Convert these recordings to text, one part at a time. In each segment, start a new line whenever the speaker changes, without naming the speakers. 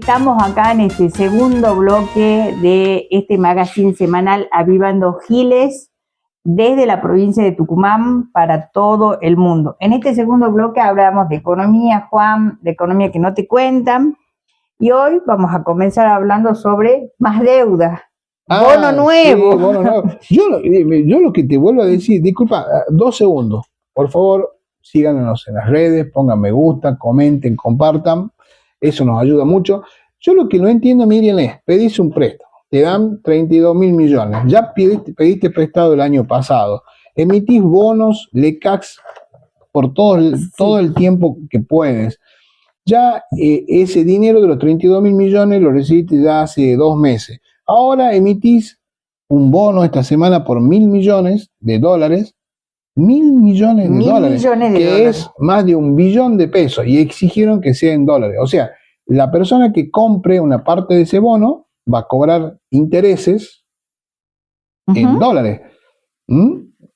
Estamos acá en este segundo bloque de este magazine semanal Avivando Giles desde la provincia de Tucumán para todo el mundo. En este segundo bloque hablamos de economía, Juan, de economía que no te cuentan, y hoy vamos a comenzar hablando sobre más deuda. Bono nuevo.
Sí, bono nuevo. Yo lo que te vuelvo a decir, disculpa, 2 segundos, por favor, síganos en las redes, pongan me gusta, comenten, compartan, eso nos ayuda mucho. Yo lo que no entiendo, Miriam, es, pedís un préstamo, te dan 32.000 millones, ya pediste prestado el año pasado, emitís bonos, LECAX por todo el tiempo que puedes. Ya ese dinero de los 32.000 millones lo recibiste ya hace 2 meses. Ahora emitís un bono esta semana por $1.000 millones de dólares, $1.000 millones de dólares, que es más de $1 billón de pesos, y exigieron que sea en dólares. O sea, la persona que compre una parte de ese bono va a cobrar intereses en dólares.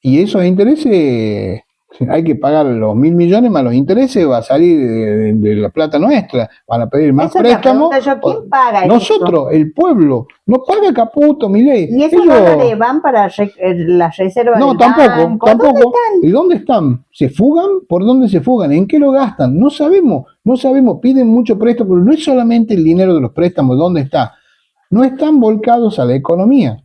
Y esos intereses hay que pagar los 1.000 millones más los intereses, va a salir de la plata nuestra, van a pedir más préstamos.
¿Quién paga
nosotros, el pueblo, no paga Caputo, Milei.
¿Y esos dólares van para las reservas?
No, tampoco.
¿Dónde están?
¿Y dónde están? ¿Se fugan? ¿Por dónde se fugan? ¿En qué lo gastan? No sabemos, piden mucho préstamo, pero no es solamente el dinero de los préstamos, ¿dónde está? No están volcados a la economía.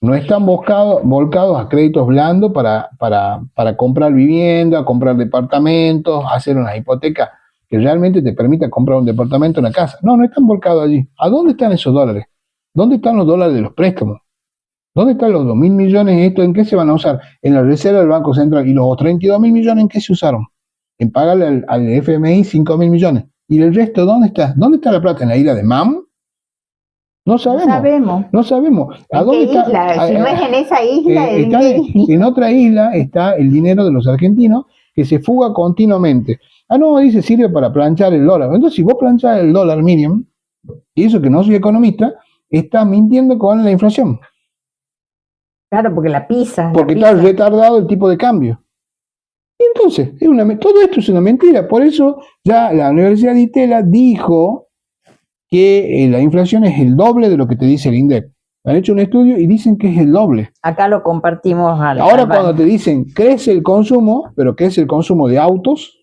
No están volcados a créditos blandos para comprar vivienda, comprar departamentos, hacer una hipoteca que realmente te permita comprar un departamento, una casa. No están volcados allí. ¿A dónde están esos dólares? ¿Dónde están los dólares de los préstamos? ¿Dónde están los 2.000 millones estos? ¿En qué se van a usar? En la reserva del Banco Central. ¿Y los 32.000 millones en qué se usaron? En pagarle al FMI 5.000 millones. ¿Y el resto dónde está? ¿Dónde está la plata? ¿En la isla de Mam? No sabemos.
¿A dónde está? Isla? Si no es en esa isla.
En otra isla está el dinero de los argentinos que se fuga continuamente. Dice, sirve para planchar el dólar. Entonces, si vos planchás el dólar, Miriam, y eso que no soy economista, está mintiendo con la inflación.
Claro, porque la pisa.
Porque está retardado el tipo de cambio. Y entonces, todo esto es una mentira. Por eso ya la Universidad de Itela dijo que la inflación es el doble de lo que te dice el INDEC. Han hecho un estudio y dicen que es el doble.
Acá lo compartimos.
Ahora cuando te dicen crece el consumo, pero crece el consumo de autos,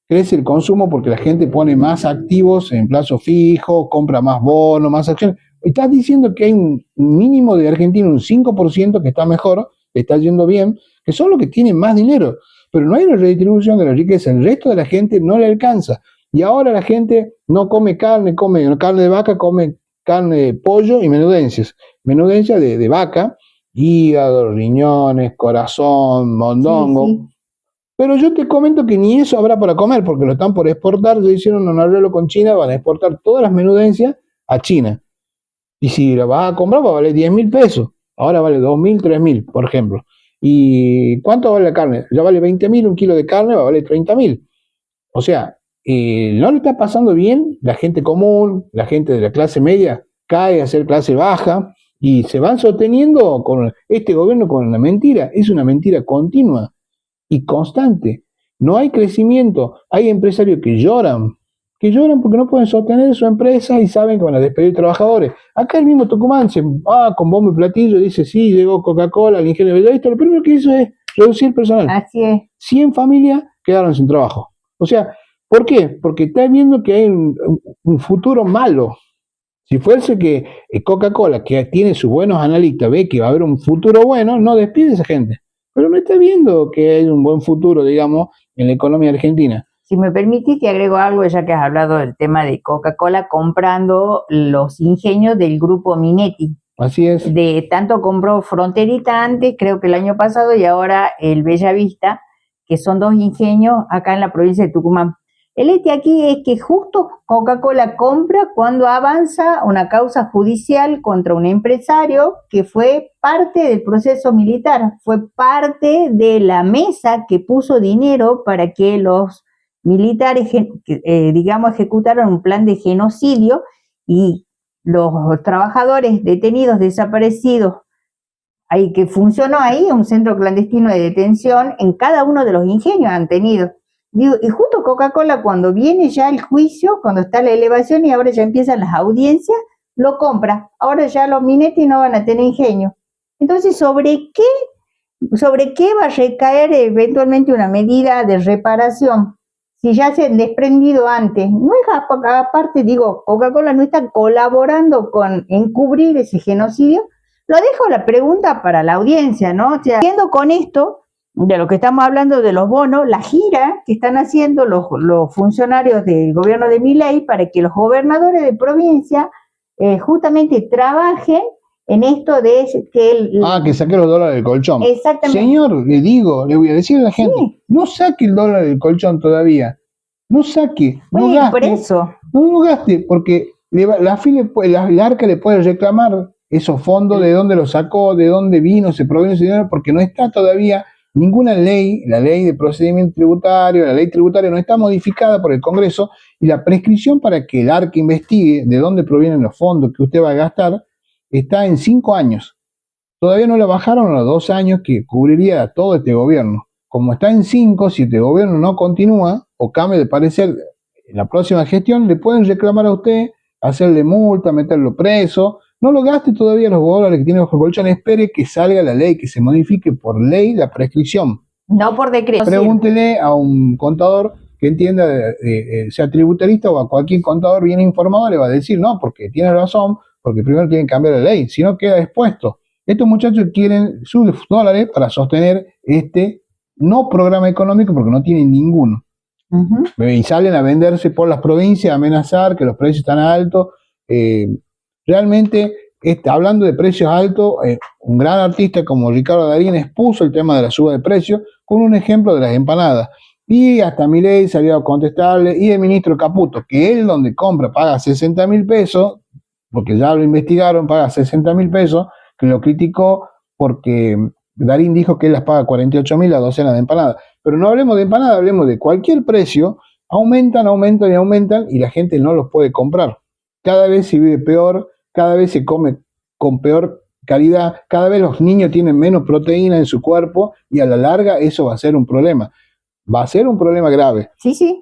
crece el consumo porque la gente pone más activos en plazo fijo, compra más bonos, más acciones. Estás diciendo que hay un mínimo de Argentina, un 5% que está mejor, que está yendo bien, que son los que tienen más dinero. Pero no hay una redistribución de la riqueza, el resto de la gente no le alcanza. Y ahora la gente no come carne, come carne de vaca, come carne de pollo y menudencias. Menudencia de vaca, hígado, riñones, corazón, mondongo. Sí. Pero yo te comento que ni eso habrá para comer, porque lo están por exportar. Ya hicieron un arreglo con China, van a exportar todas las menudencias a China. Y si la vas a comprar va a valer 10.000 pesos. Ahora vale 2.000, 3.000, por ejemplo. ¿Y cuánto vale la carne? Ya vale 20.000, un kilo de carne va a valer 30.000. O sea, no le está pasando bien, la gente común, la gente de la clase media cae a ser clase baja y se van sosteniendo con este gobierno con una mentira. Es una mentira continua y constante. No hay crecimiento. Hay empresarios que lloran porque no pueden sostener su empresa y saben que van a despedir trabajadores. Acá el mismo Tucumán se va con bombo y platillo, dice, sí, llegó Coca-Cola, el ingeniero Bellavista, lo primero que hizo es reducir el personal.
Así es.
100 familias quedaron sin trabajo. O sea, ¿por qué? Porque está viendo que hay un futuro malo. Si fuese que Coca-Cola, que tiene sus buenos analistas, ve que va a haber un futuro bueno, no despide a esa gente. Pero no está viendo que hay un buen futuro, digamos, en la economía argentina.
Si me permitís, te agrego algo, ya que has hablado del tema de Coca-Cola comprando los ingenios del grupo Minetti.
Así es.
Tanto compró Fronterita antes, creo que el año pasado, y ahora el Bellavista, que son 2 ingenios acá en la provincia de Tucumán. El aquí es que justo Coca-Cola compra cuando avanza una causa judicial contra un empresario que fue parte del proceso militar, fue parte de la mesa que puso dinero para que los militares, ejecutaron un plan de genocidio y los trabajadores detenidos, desaparecidos, que funcionó ahí un centro clandestino de detención en cada uno de los ingenios han tenido. Digo, y justo Coca-Cola cuando viene ya el juicio, cuando está la elevación y ahora ya empiezan las audiencias, lo compra. Ahora ya los Minetti no van a tener ingenio. Entonces, ¿sobre qué va a recaer eventualmente una medida de reparación? Si ya se han desprendido antes. No es aparte, digo, Coca-Cola no está colaborando con encubrir ese genocidio. Lo dejo la pregunta para la audiencia, ¿no? O sea, siguiendo con esto, de lo que estamos hablando de los bonos, la gira que están haciendo los funcionarios del gobierno de Milei para que los gobernadores de provincia justamente trabajen en esto de que
que saque los dólares del colchón.
Exactamente.
Señor, le voy a decir a la gente,
Sí.
no saque el dólar del colchón todavía. No saque, no
Bueno,
gaste.
por eso.
No gaste, porque la ARCA le puede reclamar esos fondos, de dónde los sacó, de dónde vino, se provino ese dinero, porque no está todavía ninguna ley, la ley de procedimiento tributario, la ley tributaria no está modificada por el Congreso, y la prescripción para que el ARCA investigue de dónde provienen los fondos que usted va a gastar está en 5 años. Todavía no la bajaron a los 2 años que cubriría a todo este gobierno. Como está en 5, si este gobierno no continúa o cambia de parecer en la próxima gestión, le pueden reclamar a usted, hacerle multa, meterlo preso. No lo gaste todavía los dólares que tiene bajo el colchón, espere que salga la ley, que se modifique por ley la prescripción.
No por decreto.
Pregúntele a un contador que entienda, sea tributarista o a cualquier contador bien informado, le va a decir, no, porque tiene razón, porque primero tienen que cambiar la ley, si no queda expuesto. Estos muchachos quieren sus dólares para sostener este no programa económico porque no tienen ninguno. Y salen a venderse por las provincias, a amenazar que los precios están altos. Realmente, hablando de precios altos, un gran artista como Ricardo Darín expuso el tema de la suba de precios con un ejemplo de las empanadas. Y hasta Milei salió a contestarle, y el ministro Caputo, que él donde compra paga 60.000 pesos, porque ya lo investigaron, paga 60.000 pesos, que lo criticó porque Darín dijo que él las paga 48.000 la docena de empanadas. Pero no hablemos de empanadas, hablemos de cualquier precio, aumentan y la gente no los puede comprar. Cada vez se vive peor, cada vez se come con peor calidad, cada vez los niños tienen menos proteína en su cuerpo y a la larga eso va a ser un problema. Va a ser un problema grave.
Sí.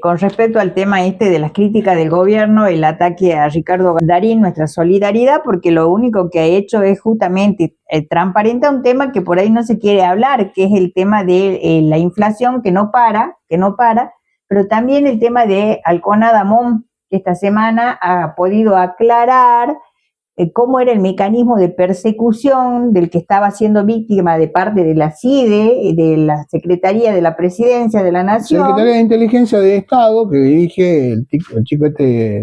Con respecto al tema de las críticas del gobierno, el ataque a Ricardo Darín, nuestra solidaridad, porque lo único que ha hecho es justamente transparentar un tema que por ahí no se quiere hablar, que es el tema de la inflación que no para, pero también el tema de Alcona Damón, que esta semana ha podido aclarar cómo era el mecanismo de persecución del que estaba siendo víctima de parte de la CIDE, de la Secretaría de la Presidencia de la Nación.
Secretaría de Inteligencia de Estado, que dirige el chico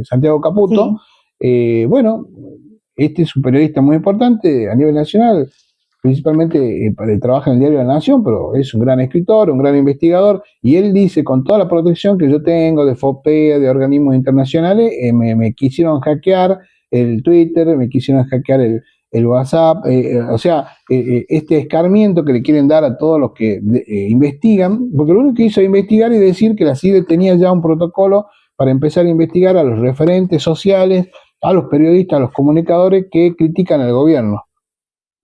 Santiago Caputo. Sí. Bueno, este es un periodista muy importante a nivel nacional, principalmente trabaja en el diario La Nación, pero es un gran escritor, un gran investigador, y él dice, con toda la protección que yo tengo de FOPEA, de organismos internacionales, me quisieron hackear el Twitter, me quisieron hackear el WhatsApp, este escarmiento que le quieren dar a todos los que investigan, porque lo único que hizo es investigar y decir que la CIDE tenía ya un protocolo para empezar a investigar a los referentes sociales, a los periodistas, a los comunicadores que critican al gobierno.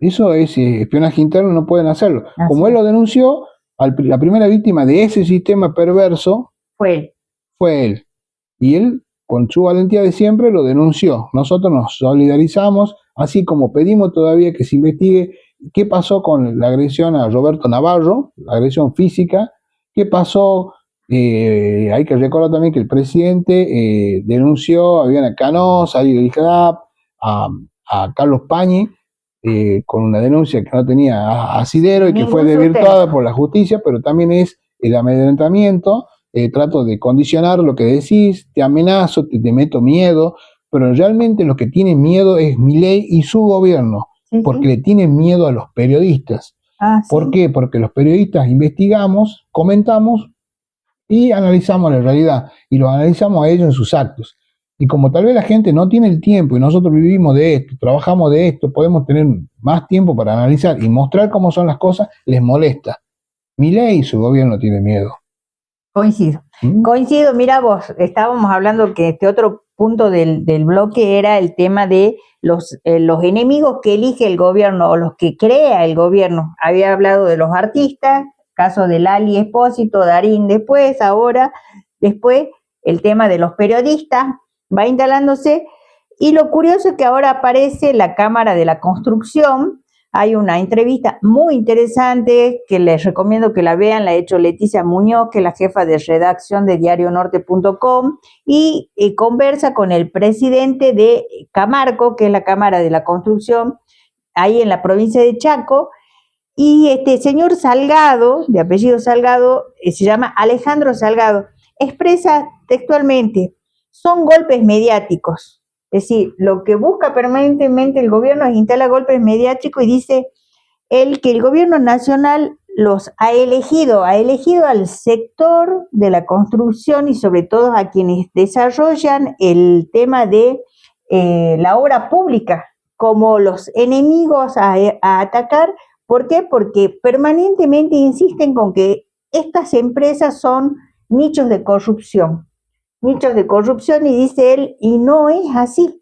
Eso es espionaje interno, no pueden hacerlo. Así. Como él lo denunció, la primera víctima de ese sistema perverso fue él. Y él, con su valentía de siempre, lo denunció. Nosotros nos solidarizamos, así como pedimos todavía que se investigue qué pasó con la agresión a Roberto Navarro, la agresión física, qué pasó, hay que recordar también que el presidente denunció a Viviana Canosa, a Ariel Jalap, a Carlos Pañi, con una denuncia que no tenía asidero y que fue desvirtuada por la justicia, pero también es el amedrentamiento. Trato de condicionar lo que decís, te amenazo, te meto miedo, pero realmente lo que tiene miedo es Milei y su gobierno, porque le tienen miedo a los periodistas. ¿Por qué? Porque los periodistas investigamos, comentamos y analizamos la realidad, y lo analizamos a ellos en sus actos. Y como tal vez la gente no tiene el tiempo y nosotros vivimos de esto, trabajamos de esto, podemos tener más tiempo para analizar y mostrar cómo son las cosas, les molesta. Milei y su gobierno tienen miedo.
Coincido, mira vos, estábamos hablando que este otro punto del bloque era el tema de los enemigos que elige el gobierno o los que crea el gobierno. Había hablado de los artistas, caso de Lali Espósito, Darín después, después el tema de los periodistas va instalándose, y lo curioso es que ahora aparece la Cámara de la Construcción. Hay una entrevista muy interesante que les recomiendo que la vean, la ha hecho Leticia Muñoz, que es la jefa de redacción de diarionorte.com, y conversa con el presidente de Camarco, que es la Cámara de la Construcción, ahí en la provincia de Chaco, y este señor Salgado, de apellido Salgado, se llama Alejandro Salgado, expresa textualmente: son golpes mediáticos. Es decir, lo que busca permanentemente el gobierno es instalar golpes mediáticos, y dice él que el gobierno nacional los ha elegido al sector de la construcción y sobre todo a quienes desarrollan el tema de la obra pública como los enemigos a atacar. ¿Por qué? Porque permanentemente insisten con que estas empresas son nichos de corrupción, y dice él, y no es así.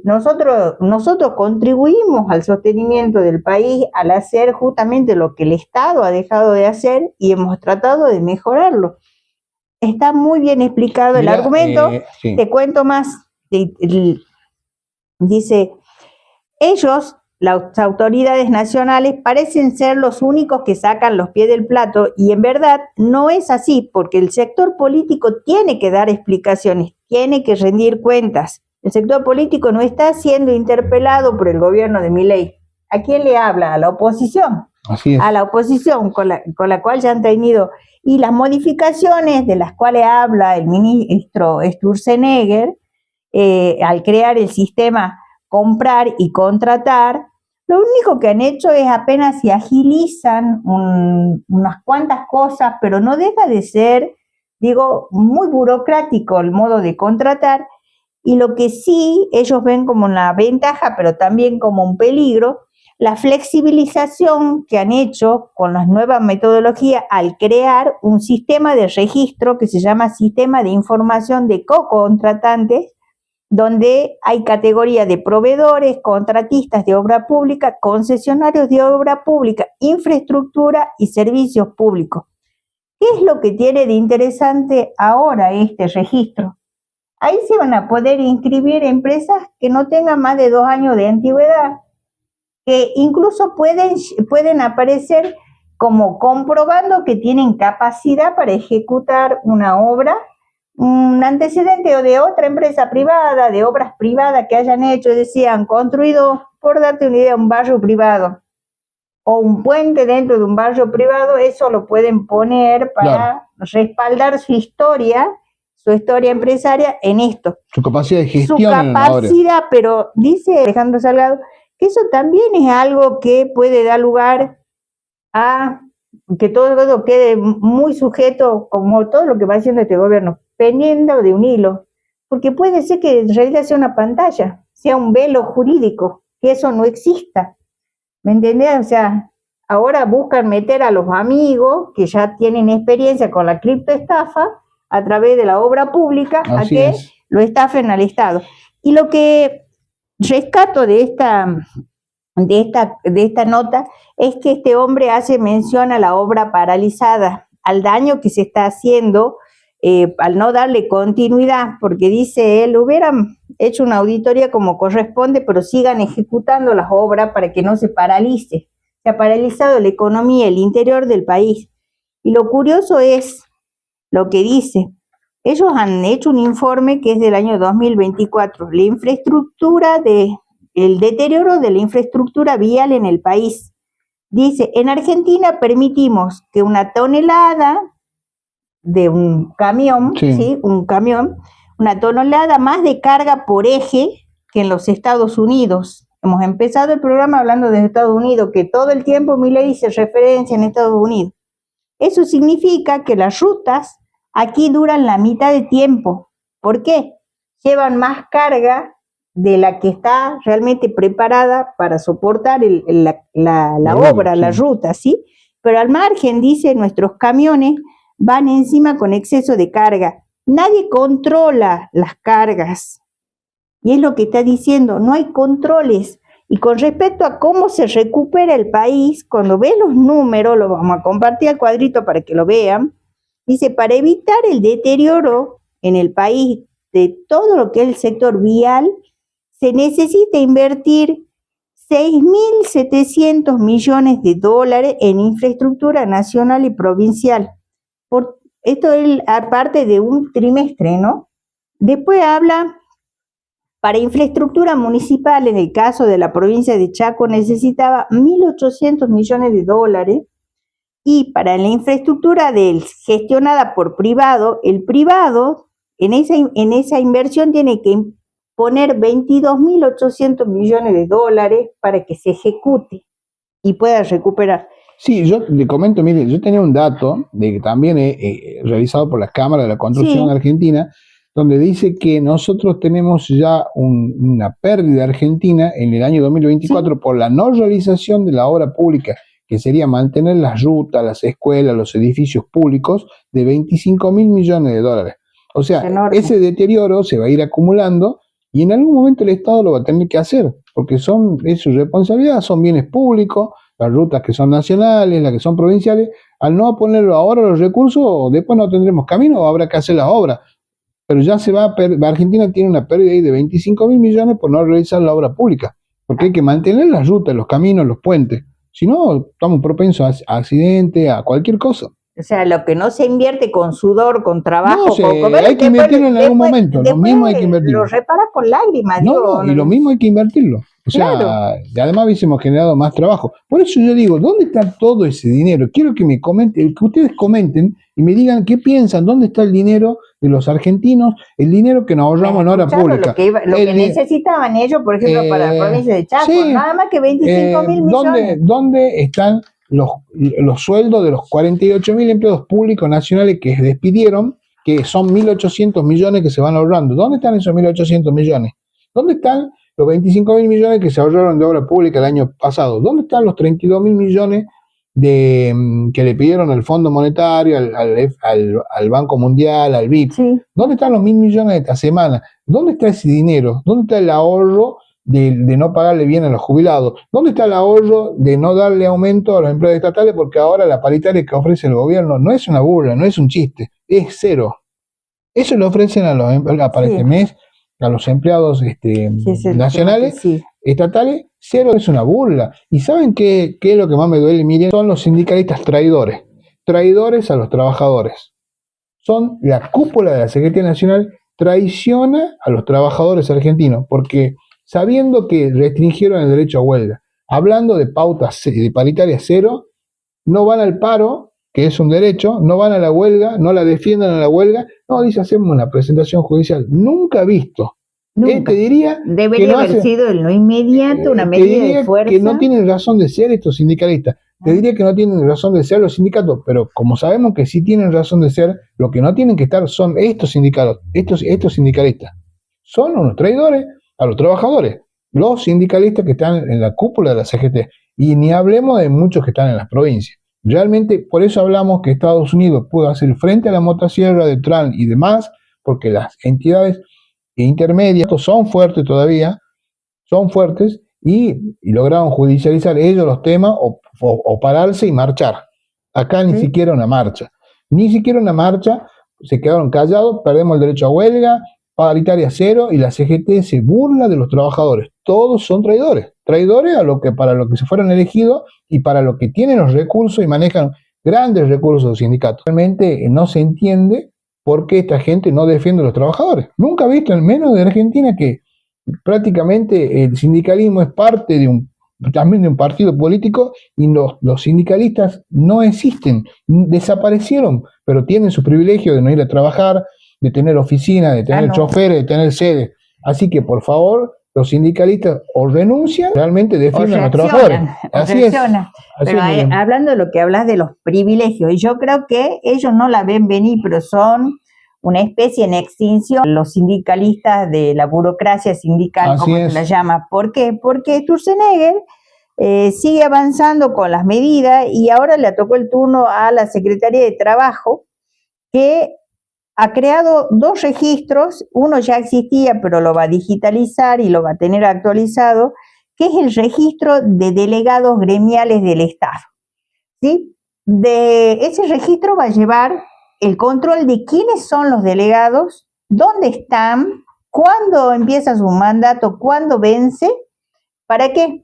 Nosotros contribuimos al sostenimiento del país al hacer justamente lo que el Estado ha dejado de hacer y hemos tratado de mejorarlo. Está muy bien explicado el argumento. Sí. Te cuento más. Dice, ellos, las autoridades nacionales, parecen ser los únicos que sacan los pies del plato, y en verdad no es así, porque el sector político tiene que dar explicaciones, tiene que rendir cuentas. El sector político no está siendo interpelado por el gobierno de Milei. ¿A quién le habla? A la oposición.
Así es.
A la oposición con la cual ya han tenido. Y las modificaciones de las cuales habla el ministro Sturzenegger, al crear el sistema comprar y contratar, lo único que han hecho es apenas si agilizan unas cuantas cosas, pero no deja de ser, muy burocrático el modo de contratar. Y lo que sí ellos ven como una ventaja, pero también como un peligro, la flexibilización que han hecho con las nuevas metodologías al crear un sistema de registro que se llama Sistema de Información de Co-Contratantes, donde hay categorías de proveedores, contratistas de obra pública, concesionarios de obra pública, infraestructura y servicios públicos. ¿Qué es lo que tiene de interesante ahora este registro? Ahí se van a poder inscribir empresas que no tengan más de 2 años de antigüedad, que incluso pueden aparecer como comprobando que tienen capacidad para ejecutar una obra, un antecedente o de otra empresa privada, de obras privadas que hayan hecho, decían, construido, por darte una idea, un barrio privado o un puente dentro de un barrio privado. Eso lo pueden poner para respaldar su historia empresaria en esto.
Su capacidad de gestión.
Su capacidad, pero dice Alejandro Salgado que eso también es algo que puede dar lugar a que todo quede muy sujeto, como todo lo que va haciendo este gobierno, pendiendo de un hilo, porque puede ser que en realidad sea una pantalla, sea un velo jurídico, que eso no exista. ¿Me entendés? O sea, ahora buscan meter a los amigos que ya tienen experiencia con la criptoestafa a través de la obra pública, a que lo estafen al Estado. Y lo que rescato de esta nota es que este hombre hace mención a la obra paralizada, al daño que se está haciendo al no darle continuidad, porque dice él, hubieran hecho una auditoría como corresponde, pero sigan ejecutando las obras para que no se paralice. Se ha paralizado la economía, el interior del país. Y lo curioso es lo que dice. Ellos han hecho un informe que es del año 2024, el deterioro de la infraestructura vial en el país. Dice, en Argentina permitimos que una tonelada de un camión, una tonelada más de carga por eje que en los Estados Unidos. Hemos empezado el programa hablando de Estados Unidos, que todo el tiempo Milei se referencia en Estados Unidos. Eso significa que las rutas aquí duran la mitad de tiempo. ¿Por qué? Llevan más carga de la que está realmente preparada para soportar la obra, la ruta, ¿sí? Pero al margen, dice, nuestros camiones van encima con exceso de carga. Nadie controla las cargas. Y es lo que está diciendo, no hay controles. Y con respecto a cómo se recupera el país, cuando ves los números, lo vamos a compartir al cuadrito para que lo vean, dice, para evitar el deterioro en el país de todo lo que es el sector vial, se necesita invertir 6.700 millones de dólares en infraestructura nacional y provincial. Esto es aparte de un trimestre, ¿no? Después habla, para infraestructura municipal, en el caso de la provincia de Chaco, necesitaba 1.800 millones de dólares, y para la infraestructura gestionada por privado, el privado en esa inversión tiene que poner 22.800 millones de dólares para que se ejecute y pueda recuperar.
Sí, yo le comento, mire, yo tenía un dato de que también realizado por la Cámara de la Construcción Argentina, donde dice que nosotros tenemos ya una pérdida argentina en el año 2024 por la no realización de la obra pública, que sería mantener las rutas, las escuelas, los edificios públicos, de 25.000 millones de dólares. O sea, ese deterioro se va a ir acumulando y en algún momento el Estado lo va a tener que hacer, porque es su responsabilidad, son bienes públicos, las rutas que son nacionales, las que son provinciales. Al no ponerlo ahora los recursos, después no tendremos camino o habrá que hacer las obras. Pero ya Argentina tiene una pérdida ahí de 25.000 millones por no realizar la obra pública, porque hay que mantener las rutas, los caminos, los puentes. Si no, estamos propensos a accidentes, a cualquier cosa.
O sea, lo que no se invierte con sudor, con trabajo,
hay que invertirlo en algún momento. Lo mismo hay que invertirlo.
Lo reparas con lágrimas.
Y lo mismo hay que invertirlo. O sea, y además hubiésemos generado más trabajo. Por eso yo digo, ¿dónde está todo ese dinero? Quiero que me comenten, que ustedes comenten y me digan qué piensan, dónde está el dinero de los argentinos, el dinero que nos ahorramos en hora pública.
Lo que necesitaban ellos, por ejemplo, para la provincia de Chaco, nada más que 25.000 millones.
¿Dónde están los sueldos de los 48.000 empleados públicos nacionales que despidieron, que son 1.800 millones que se van ahorrando? ¿Dónde están esos 1.800 millones? ¿Dónde están los 25.000 millones que se ahorraron de obra pública el año pasado? ¿Dónde están los 32.000 millones que le pidieron al Fondo Monetario, al Banco Mundial, al BIP?
Sí.
¿Dónde están los 1.000 millones de esta semana? ¿Dónde está ese dinero? ¿Dónde está el ahorro de no pagarle bien a los jubilados? ¿Dónde está el ahorro de no darle aumento a los empleados estatales? Porque ahora la paritaria que ofrece el gobierno no es una burla, no es un chiste, es cero. Eso le ofrecen para este mes a los empleados nacionales, estatales, cero, es una burla. ¿Y saben qué es lo que más me duele, Miriam? Son los sindicalistas traidores a los trabajadores. Son la cúpula de la Secretaría Nacional, traiciona a los trabajadores argentinos, porque sabiendo que restringieron el derecho a huelga, hablando de pautas de paritaria cero, no van al paro, que es un derecho, no van a la huelga, no la defiendan a la huelga, no, dice, hacemos una presentación judicial. Nunca visto.
Nunca.
Te diría
debería haber sido en lo inmediato una medida de fuerza.
Que no tienen razón de ser estos sindicalistas. Te diría que no tienen razón de ser los sindicatos, pero como sabemos que sí tienen razón de ser, lo que no tienen que estar son estos sindicatos, estos sindicalistas. Son unos traidores a los trabajadores, los sindicalistas que están en la cúpula de la CGT. Y ni hablemos de muchos que están en las provincias. Realmente, por eso hablamos que Estados Unidos pudo hacer frente a la motosierra de Trump y demás, porque las entidades intermedias son fuertes todavía, son fuertes, y lograron judicializar ellos los temas o pararse y marchar. Acá ni siquiera una marcha. Se quedaron callados, perdemos el derecho a huelga, paritaria cero, y la CGT se burla de los trabajadores. Todos son traidores para lo que se fueron elegidos y para lo que tienen los recursos y manejan grandes recursos los sindicatos. Realmente no se entiende por qué esta gente no defiende a los trabajadores. Nunca he visto, en menos de Argentina, que prácticamente el sindicalismo es parte también de un partido político, y los sindicalistas no existen, desaparecieron, pero tienen su privilegio de no ir a trabajar, de tener oficina, de tener choferes, de tener sede. Así que, por favor, los sindicalistas o renuncian, realmente defienden a los trabajadores. Así es.
Pero hablando de lo que hablas de los privilegios, y yo creo que ellos no la ven venir, pero son una especie en extinción, los sindicalistas de la burocracia sindical, como se la llama. ¿Por qué? Porque Sturzenegger sigue avanzando con las medidas, y ahora le tocó el turno a la Secretaría de Trabajo, que ha creado 2 registros. Uno ya existía, pero lo va a digitalizar y lo va a tener actualizado, que es el registro de delegados gremiales del Estado, ¿sí? De ese registro va a llevar el control de quiénes son los delegados, dónde están, cuándo empieza su mandato, cuándo vence. ¿Para qué?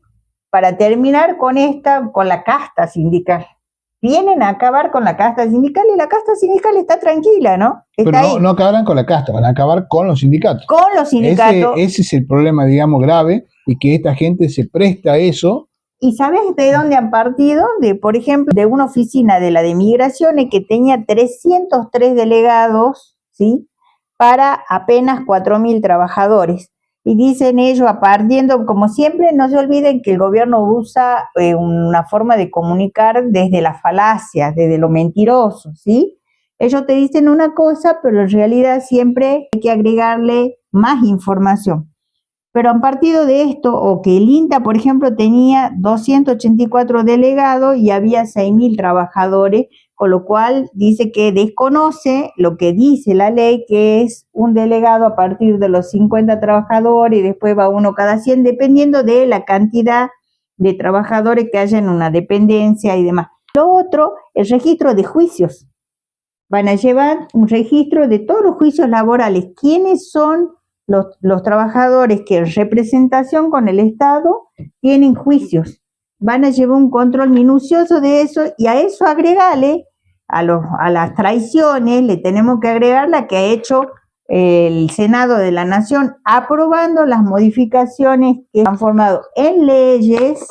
Para terminar con la casta sindical. Vienen a acabar con la casta sindical y la casta sindical está tranquila, ¿no? Está
Pero
ahí.
no acabarán con la casta, van a acabar con los sindicatos.
Con los sindicatos.
Ese es el problema, digamos, grave, y que esta gente se presta a eso.
¿Y sabes de dónde han partido? Por ejemplo, de una oficina de la de Migraciones que tenía 303 delegados, ¿sí? Para apenas 4.000 trabajadores. Y dicen ellos, partiendo, como siempre, no se olviden que el gobierno usa una forma de comunicar desde la falacia, desde lo mentiroso, ¿sí? Ellos te dicen una cosa, pero en realidad siempre hay que agregarle más información. Pero han partido de esto, o que el INTA, por ejemplo, tenía 284 delegados y había 6.000 trabajadores, con lo cual dice que desconoce lo que dice la ley, que es un delegado a partir de los 50 trabajadores y después va uno cada 100, dependiendo de la cantidad de trabajadores que haya en una dependencia y demás. Lo otro, el registro de juicios. Van a llevar un registro de todos los juicios laborales. ¿Quiénes son los trabajadores que en representación con el Estado tienen juicios? Van a llevar un control minucioso de eso, y a eso agregarle, a las traiciones, le tenemos que agregar la que ha hecho el Senado de la Nación, aprobando las modificaciones que han formado en leyes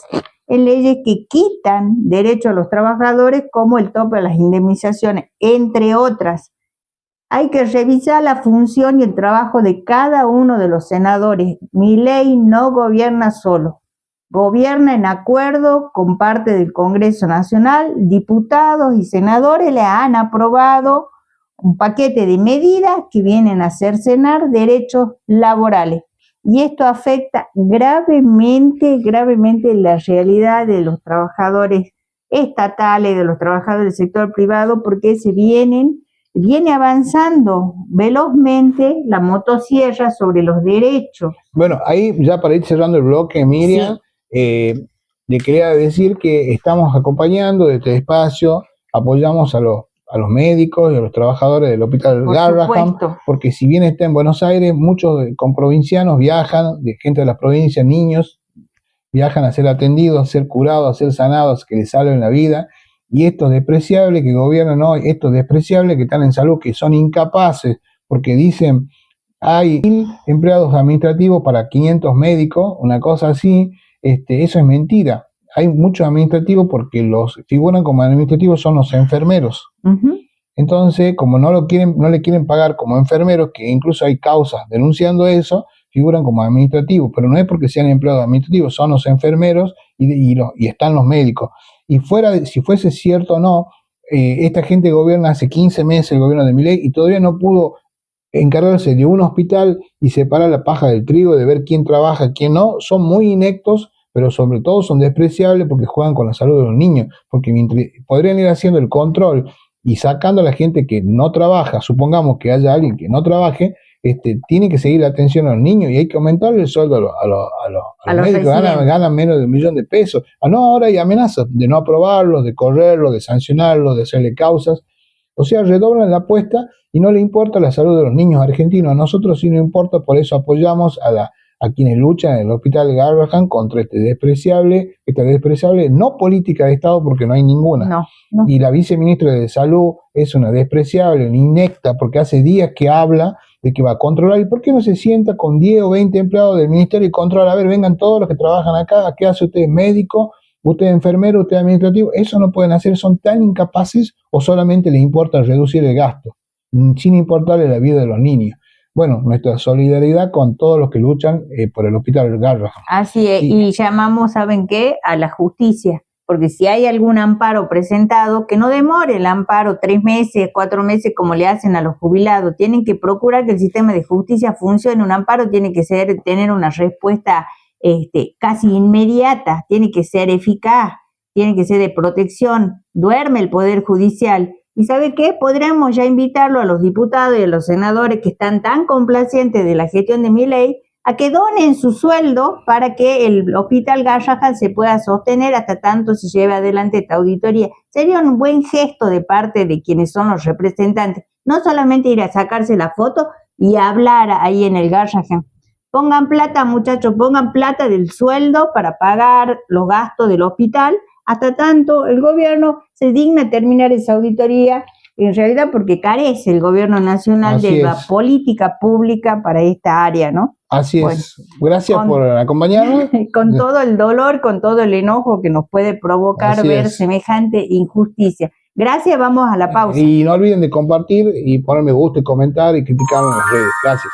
que quitan derechos a los trabajadores, como el tope de las indemnizaciones, entre otras. Hay que revisar la función y el trabajo de cada uno de los senadores. Milei no gobierna solo, gobierna en acuerdo con parte del Congreso Nacional. Diputados y senadores le han aprobado un paquete de medidas que vienen a cercenar derechos laborales. Y esto afecta gravemente la realidad de los trabajadores estatales, de los trabajadores del sector privado, porque viene avanzando velozmente la motosierra sobre los derechos.
Bueno, ahí ya para ir cerrando el bloque, Miriam, sí. Le quería decir que estamos acompañando de este espacio, apoyamos a los médicos y a los trabajadores del Hospital Garrahan, porque si bien está en Buenos Aires, muchos comprovincianos viajan, de gente de las provincias, niños, viajan a ser atendidos, a ser curados, a ser sanados, que les salven la vida. Y estos despreciables que gobiernan hoy, estos despreciables que están en salud, que son incapaces, porque dicen, hay 1.000 empleados administrativos para 500 médicos, una cosa así, eso es mentira. Hay muchos administrativos, porque los figuran como administrativos son los enfermeros. Uh-huh. Entonces, como no le quieren pagar como enfermeros, que incluso hay causas denunciando eso, figuran como administrativos, pero no es porque sean empleados administrativos, son los enfermeros y están los médicos. Y si fuese cierto o no, esta gente gobierna hace 15 meses, el gobierno de Milei, y todavía no pudo encargarse de un hospital y separar la paja del trigo, de ver quién trabaja, quién no. Son muy ineptos, pero sobre todo son despreciables porque juegan con la salud de los niños, porque podrían ir haciendo el control y sacando a la gente que no trabaja. Supongamos que haya alguien que no trabaje, tiene que seguir la atención a los niños, y hay que aumentarle el sueldo a los médicos, ganan menos de $1 millón. Ahora hay amenazas de no aprobarlos, de correrlos, de sancionarlos, de hacerle causas. O sea, redoblan la apuesta y no le importa la salud de los niños argentinos. A nosotros sí nos importa, por eso apoyamos a quienes luchan en el Hospital Garrahan contra esta despreciable no política de Estado, porque no hay ninguna. No. Y la viceministra de Salud es una despreciable, una inecta, porque hace días que habla de que va a controlar. ¿Y por qué no se sienta con 10 o 20 empleados del ministerio y controla? A ver, vengan todos los que trabajan acá, ¿qué hace usted? ¿Médico? ¿Usted enfermero? ¿Usted administrativo? Eso no pueden hacer, son tan incapaces, o solamente les importa reducir el gasto, sin importarle la vida de los niños. Bueno, nuestra solidaridad con todos los que luchan por el Hospital Garrahan.
Así es, y llamamos, ¿saben qué?, a la justicia, porque si hay algún amparo presentado, que no demore el amparo 3 meses, 4 meses, como le hacen a los jubilados. Tienen que procurar que el sistema de justicia funcione. Un amparo tiene que tener una respuesta casi inmediata, tiene que ser eficaz, tiene que ser de protección. Duerme el Poder Judicial. ¿Y sabe qué? Podríamos ya invitarlo a los diputados y a los senadores que están tan complacientes de la gestión de Milei, a que donen su sueldo para que el Hospital Garrahan se pueda sostener hasta tanto se lleve adelante esta auditoría. Sería un buen gesto de parte de quienes son los representantes, no solamente ir a sacarse la foto y hablar ahí en el Garrahan. Pongan plata, muchachos, pongan plata del sueldo para pagar los gastos del hospital, hasta tanto el gobierno se digna terminar esa auditoría, en realidad porque carece el gobierno nacional
Así
de la
es.
política pública para esta área, ¿no?
Así
Bueno,
es. Gracias por acompañarnos.
con todo el dolor, con todo el enojo que nos puede provocar
Así
ver
es.
semejante injusticia. Gracias, vamos a la pausa.
Y no olviden de compartir y poner me gusta y comentar y criticar en las redes. Gracias.